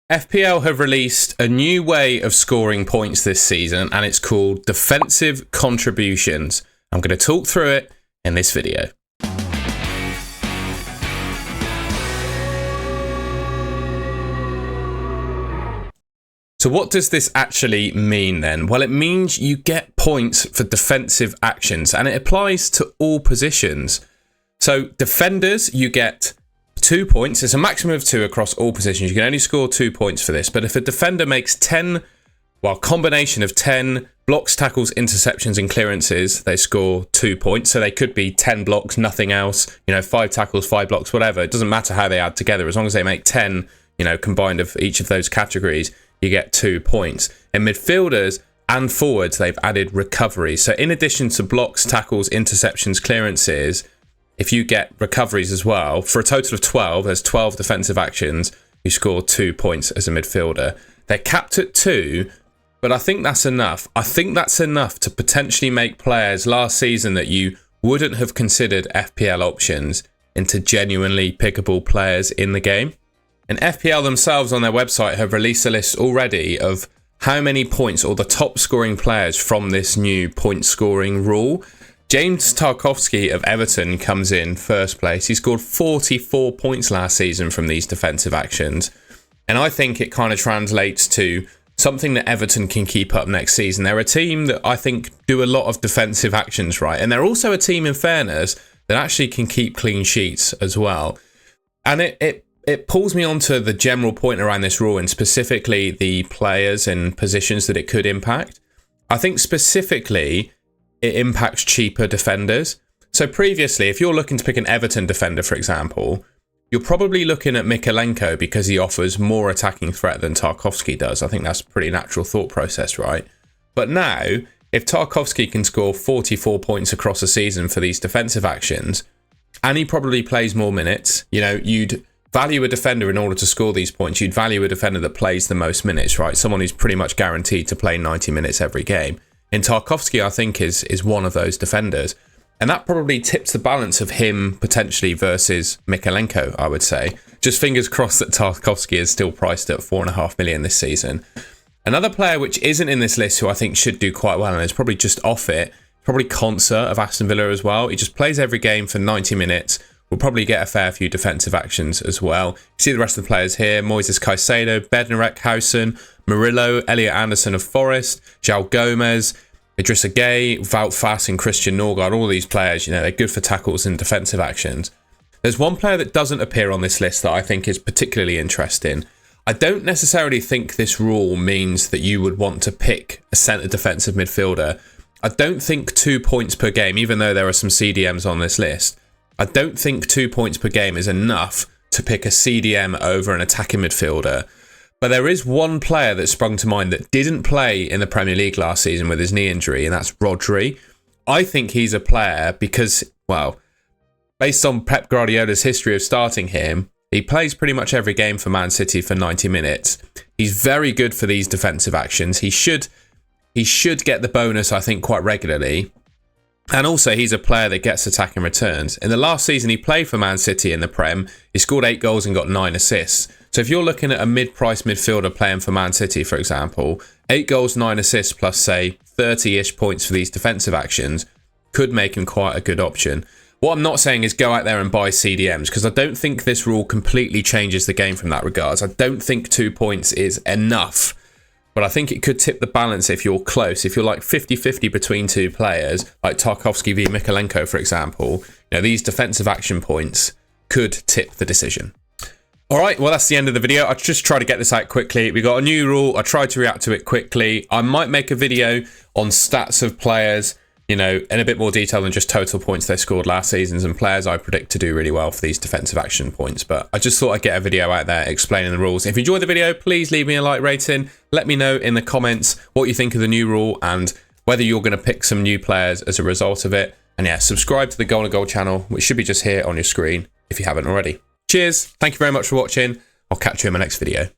FPL have released a new way of scoring points this season, and it's called defensive contributions. I'm going to talk through it in this video. So what does this actually mean then? Well, it means you get points for defensive actions, and it applies to all positions. So defenders, you get 2 points. It's a maximum of 2 across all positions. You can only score 2 points for this. But if a defender makes 10, combination of 10 blocks, tackles, interceptions, and clearances, they score 2 points. So they could be 10 blocks, nothing else, 5 tackles, 5 blocks, whatever. It doesn't matter how they add together. As long as they make 10, combined of each of those categories, you get 2 points. In midfielders and forwards, they've added recoveries. So in addition to blocks, tackles, interceptions, clearances, if you get recoveries as well, for a total of 12, there's 12 defensive actions, you score 2 points as a midfielder. They're capped at 2, but I think that's enough. I think that's enough to potentially make players last season that you wouldn't have considered FPL options into genuinely pickable players in the game. And FPL themselves on their website have released a list already of how many points, or the top scoring players from this new point scoring rule. James Tarkowski of Everton comes in first place. He scored 44 points last season from these defensive actions. And I think it kind of translates to something that Everton can keep up next season. They're a team that I think do a lot of defensive actions right. And they're also a team, in fairness, that actually can keep clean sheets as well. And it pulls me onto the general point around this rule, and specifically the players and positions that it could impact. I think specifically it impacts cheaper defenders. So previously, if you're looking to pick an Everton defender, for example, you're probably looking at Mykolenko because he offers more attacking threat than Tarkowski does. I think that's a pretty natural thought process, right? But now, if Tarkowski can score 44 points across a season for these defensive actions, and he probably plays more minutes, you'd value a defender in order to score these points. You'd value a defender that plays the most minutes, right? Someone who's pretty much guaranteed to play 90 minutes every game. And Tarkowski, I think, is one of those defenders. And that probably tips the balance of him potentially versus Mykolenko, I would say. Just fingers crossed that Tarkowski is still priced at $4.5 million this season. Another player which isn't in this list who I think should do quite well and is probably just off it, probably Konsa of Aston Villa as well. He just plays every game for 90 minutes. We'll probably get a fair few defensive actions as well. You see the rest of the players here: Moises Caicedo, Bednarek, Howson, Murillo, Elliot Anderson of Forest, João Gomez, Idrissa Gueye, Wout Faes and Christian Norgard. All these players, they're good for tackles and defensive actions. There's one player that doesn't appear on this list that I think is particularly interesting. I don't necessarily think this rule means that you would want to pick a centre defensive midfielder. I don't think 2 points per game, even though there are some CDMs on this list, I don't think 2 points per game is enough to pick a CDM over an attacking midfielder. But there is one player that sprung to mind that didn't play in the Premier League last season with his knee injury, and that's Rodri. I think he's a player because, based on Pep Guardiola's history of starting him, he plays pretty much every game for Man City for 90 minutes. He's very good for these defensive actions. He should get the bonus, I think, quite regularly. And also, he's a player that gets attacking returns. In the last season, he played for Man City in the Prem. He scored 8 goals and got 9 assists. So if you're looking at a mid-price midfielder playing for Man City, for example, 8 goals, 9 assists plus, say, 30-ish points for these defensive actions could make him quite a good option. What I'm not saying is go out there and buy CDMs, because I don't think this rule completely changes the game from that regards. I don't think 2 points is enough. But I think it could tip the balance if you're close. If you're like 50-50 between two players, like Tarkowski v Mykolenko, for example, these defensive action points could tip the decision. All right, well, that's the end of the video. I just try to get this out quickly. We got a new rule. I tried to react to it quickly. I might make a video on stats of players, in a bit more detail than just total points they scored last season, and players I predict to do really well for these defensive action points. But I just thought I'd get a video out there explaining the rules. If you enjoyed the video, please leave me a like rating. Let me know in the comments what you think of the new rule and whether you're going to pick some new players as a result of it. And yeah, subscribe to the Goal and Goal channel, which should be just here on your screen if you haven't already. Cheers. Thank you very much for watching. I'll catch you in my next video.